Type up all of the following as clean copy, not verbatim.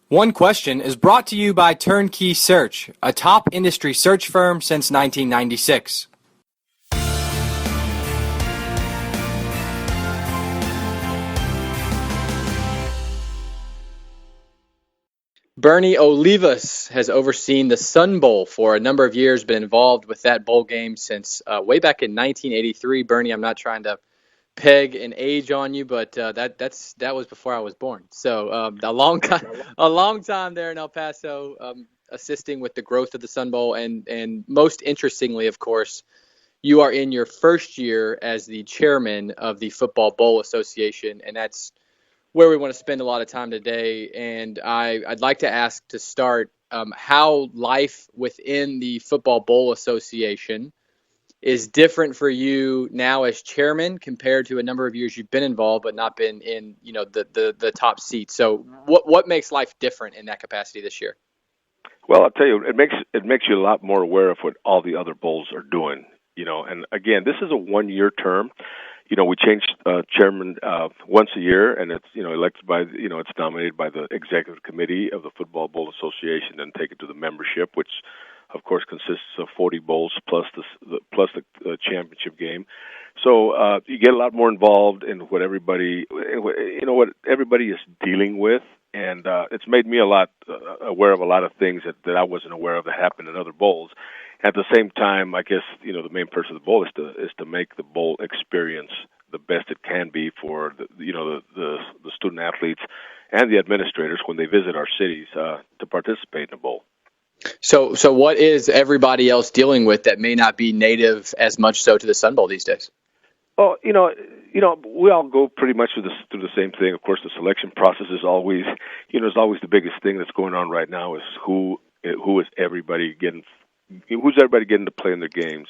One Question is brought to you by Turnkey Search, a top industry search firm since 1996. Bernie Olivas has overseen the Sun Bowl for a number of years, been involved with that bowl game since way back in 1983. Bernie, I'm not trying to peg an age on you, but that was before I was born. So a long time there in El Paso, assisting with the growth of the Sun Bowl, and most interestingly, of course, you are in your first year as the chairman of the Football Bowl Association, and that's where we want to spend a lot of time today. And I'd like to ask to start how life within the Football Bowl Association is different for you now as chairman compared to a number of years you've been involved but not been in, the top seat. So what makes life different in that capacity this year? Well, I'll tell you, it makes you a lot more aware of what all the other bowls are doing. And again, this is a 1-year term. We change chairman once a year, and it's elected by it's nominated by the executive committee of the Football Bowl Association, and taken to the membership, which of course consists of 40 bowls plus the championship game. So you get a lot more involved in what everybody is dealing with, and it's made me a lot aware of a lot of things that I wasn't aware of that happened in other bowls. At the same time, I guess the main purpose of the bowl is to make the bowl experience the best it can be for the student athletes and the administrators when they visit our cities to participate in the bowl. So what is everybody else dealing with that may not be native as much so to the Sun Bowl these days? Well, we all go pretty much through the same thing. Of course, the selection process is always the biggest thing that's going on right now is who is everybody getting. Who's everybody getting to play in their games?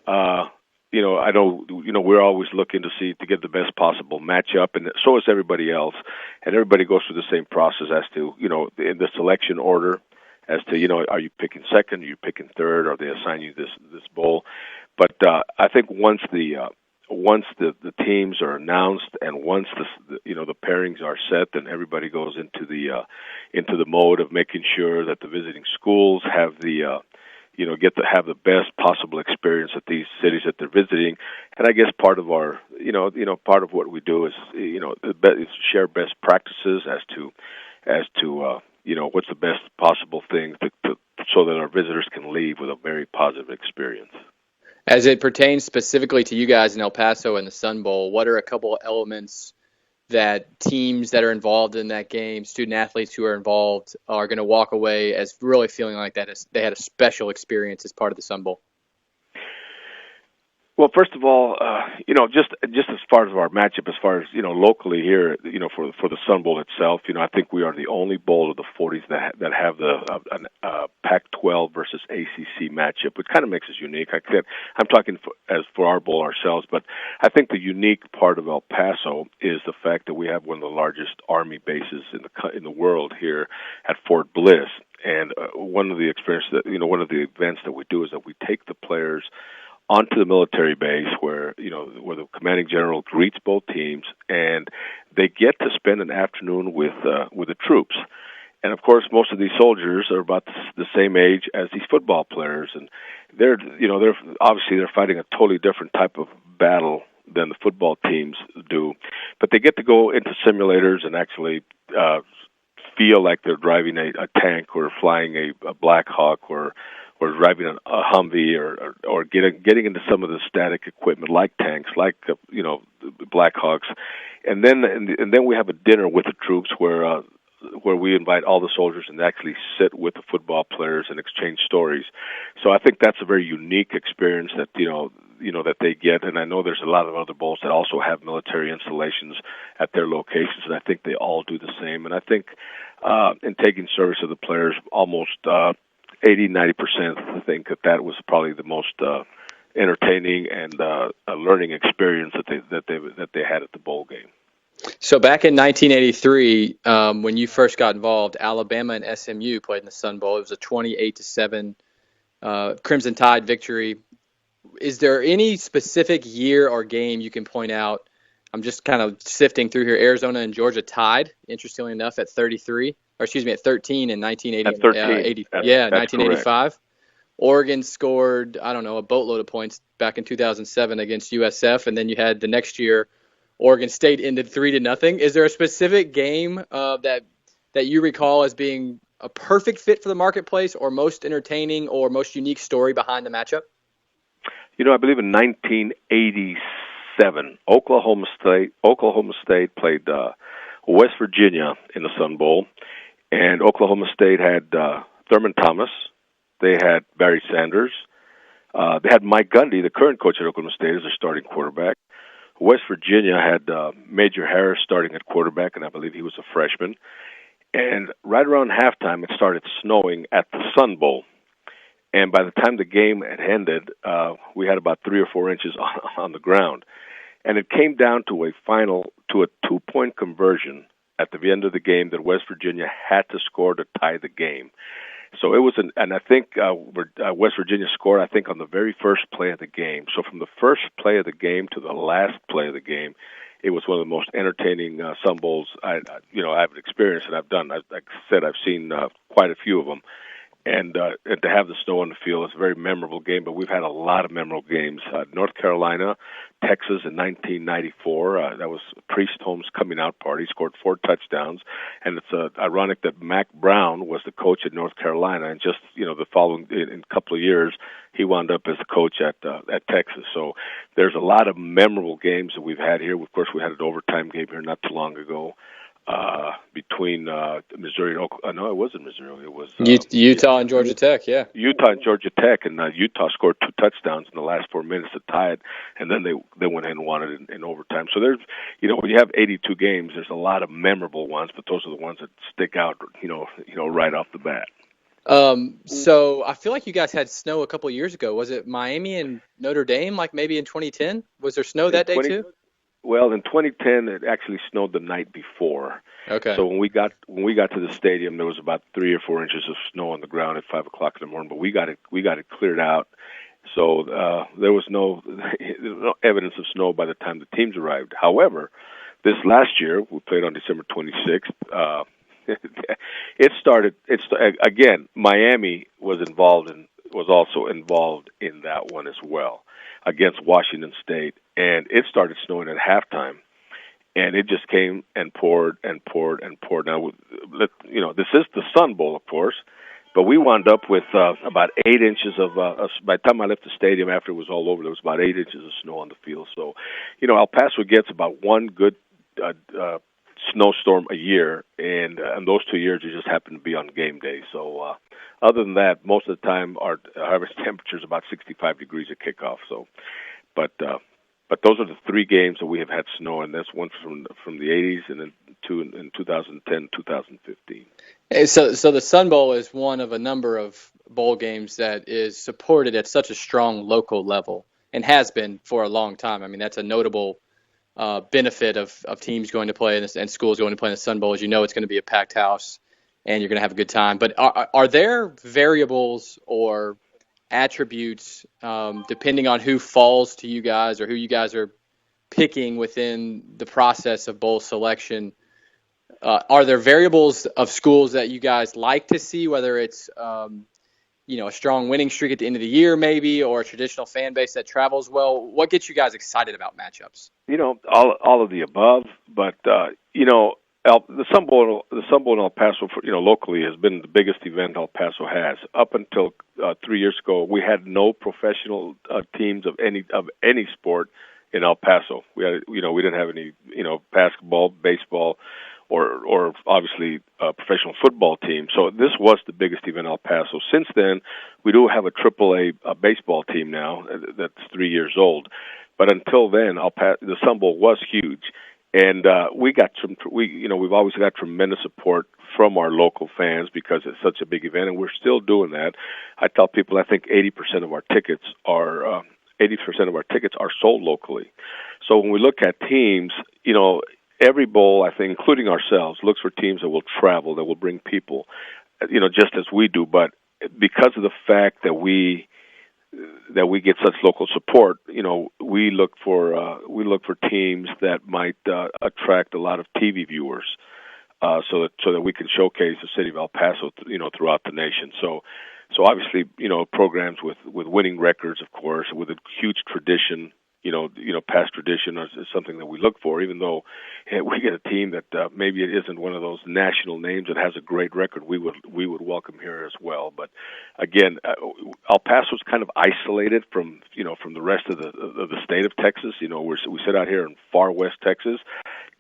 I know, we're always looking to get the best possible matchup, and so is everybody else. And everybody goes through the same process as to, in the selection order, as to, are you picking second, are you picking third, are they assigning you this bowl? But I think once the teams are announced and once the pairings are set, then everybody goes into the mode of making sure that the visiting schools have get to have the best possible experience at these cities that they're visiting. And I guess part of our, part of what we do is, is share best practices as to what's the best possible thing so that our visitors can leave with a very positive experience. As it pertains specifically to you guys in El Paso and the Sun Bowl, what are a couple of elements that teams that are involved in that game, student athletes who are involved, are going to walk away as really feeling like they had a special experience as part of the Sun Bowl? Well, first of all, just as far as our matchup, as far as locally here, for the Sun Bowl itself, I think we are the only bowl of the 40s that have the Pac-12 versus ACC matchup, which kind of makes us unique. I'm talking for our bowl ourselves, but I think the unique part of El Paso is the fact that we have one of the largest Army bases in the world here at Fort Bliss, and one of the events that we do is that we take the players onto the military base where the commanding general greets both teams, and they get to spend an afternoon with the troops. And of course, most of these soldiers are about the same age as these football players, and they're obviously fighting a totally different type of battle than the football teams do. But they get to go into simulators and actually feel like they're driving a tank or flying a Black Hawk or driving a Humvee or getting into some of the static equipment like tanks, like Black Hawks, and then we have a dinner with the troops where we invite all the soldiers and actually sit with the football players and exchange stories. So I think that's a very unique experience that that they get, and I know there's a lot of other bowls that also have military installations at their locations, and I think they all do the same. And I think in taking service of the players, almost 80-90% think that was probably the most entertaining and a learning experience that they had at the bowl game. So back in 1983, when you first got involved, Alabama and SMU played in the Sun Bowl. It was a 28-7 Crimson Tide victory. Is there any specific year or game you can point out? I'm just kind of sifting through here. Arizona and Georgia tied, interestingly enough, at 33. or excuse me, at 13 in 1980, At 13. 80, That's yeah, correct. 1985. Oregon scored, I don't know, a boatload of points back in 2007 against USF, and then you had the next year, Oregon State ended 3-0. Is there a specific game that you recall as being a perfect fit for the marketplace, or most entertaining, or most unique story behind the matchup? I believe in 1987, Oklahoma State played West Virginia in the Sun Bowl, and Oklahoma State had Thurman Thomas. They had Barry Sanders. They had Mike Gundy, the current coach at Oklahoma State, as their starting quarterback. West Virginia had Major Harris starting at quarterback, and I believe he was a freshman. And right around halftime, it started snowing at the Sun Bowl. And by the time the game had ended, we had about 3 or 4 inches on the ground. And it came down to a 2-point conversion at the end of the game that West Virginia had to score to tie the game. So it was and I think West Virginia scored, I think, on the very first play of the game. So from the first play of the game to the last play of the game, it was one of the most entertaining Sun Bowls I've experienced and I've done. Like I said, I've seen quite a few of them. And to have the snow on the field, it's a very memorable game. But we've had a lot of memorable games. North Carolina, Texas in 1994. That was Priest Holmes' coming out party. He scored 4 touchdowns, and it's ironic that Mac Brown was the coach at North Carolina, and just the following in a couple of years, he wound up as the coach at Texas. So there's a lot of memorable games that we've had here. Of course, we had an overtime game here not too long ago. Between Missouri and Oklahoma. No, it wasn't Missouri. It was Utah and Georgia Tech, yeah. Utah and Georgia Tech, and Utah scored 2 touchdowns in the last 4 minutes to tie it, and then they went ahead and won it in overtime. So there's, when you have 82 games, there's a lot of memorable ones, but those are the ones that stick out, right off the bat. So I feel like you guys had snow a couple of years ago. Was it Miami and Notre Dame, like maybe in 2010? Was there snow that day too? Well, in 2010, it actually snowed the night before. Okay. So when we got to the stadium, there was about 3 or 4 inches of snow on the ground at 5:00 in the morning. But we got it cleared out. So there was no evidence of snow by the time the teams arrived. However, this last year we played on December 26th. It started. Again. Miami was also involved in that one as well, against Washington State, and it started snowing at halftime, and it just came and poured and poured and poured. Now, this is the Sun Bowl, of course, but we wound up with about 8 inches of. By the time I left the stadium, after it was all over, there was about 8 inches of snow on the field. So, El Paso gets about one good snowstorm a year, and those 2 years it just happened to be on game day. So. Other than that, most of the time our average temperature is about 65 degrees at kickoff. So, but those are the 3 games that we have had snow, and that's one from the 80s, and then 2 in 2010, 2015. So the Sun Bowl is one of a number of bowl games that is supported at such a strong local level, and has been for a long time. I mean, that's a notable benefit of teams going to play and schools going to play in the Sun Bowl. As you know, it's going to be a packed house, and you're going to have a good time. But are there variables or attributes, depending on who falls to you guys or who you guys are picking within the process of bowl selection? Are there variables of schools that you guys like to see, whether it's a strong winning streak at the end of the year maybe, or a traditional fan base that travels well? What gets you guys excited about matchups? All of the above, but the Sun Bowl in El Paso, locally, has been the biggest event El Paso has. Up until 3 years ago, we had no professional teams of any sport in El Paso. We didn't have any, basketball, baseball, or obviously a professional football team. So this was the biggest event in El Paso. Since then, we do have a AAA baseball team now that's 3 years old. But until then, the Sun Bowl was huge. And we've always got tremendous support from our local fans because it's such a big event, and we're still doing that. I tell people I think 80% of our tickets are sold locally. So when we look at teams, every bowl, I think, including ourselves, looks for teams that will travel, that will bring people, just as we do. But because of the fact that we get such local support, we look for teams that might attract a lot of TV viewers. so that we can showcase the city of El Paso, throughout the nation. So obviously, programs with winning records, of course, with a huge tradition. Past tradition is something that we look for. Even though we get a team that maybe it isn't one of those national names that has a great record, we would welcome here as well. But again, El Paso is kind of isolated from the rest of the state of Texas. We sit out here in far west Texas,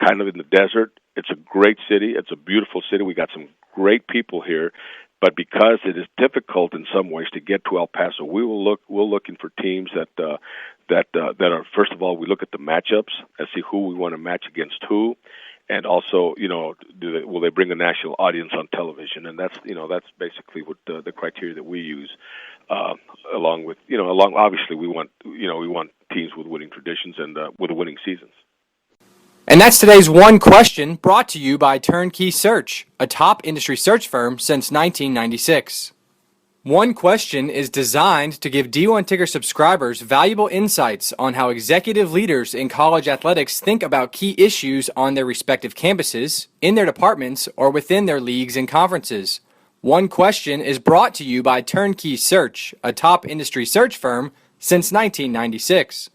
kind of in the desert. It's a great city. It's a beautiful city. We got some great people here. But because it is difficult in some ways to get to El Paso, we're looking for teams that are, first of all, we look at the matchups and see who we want to match against who, and also will they bring a national audience on television? And that's basically what the criteria that we use. Along obviously we want teams with winning traditions and with winning seasons. And that's today's One Question, brought to you by Turnkey Search, a top industry search firm since 1996. One Question is designed to give D1 Ticker subscribers valuable insights on how executive leaders in college athletics think about key issues on their respective campuses, in their departments, or within their leagues and conferences. One Question is brought to you by Turnkey Search, a top industry search firm since 1996.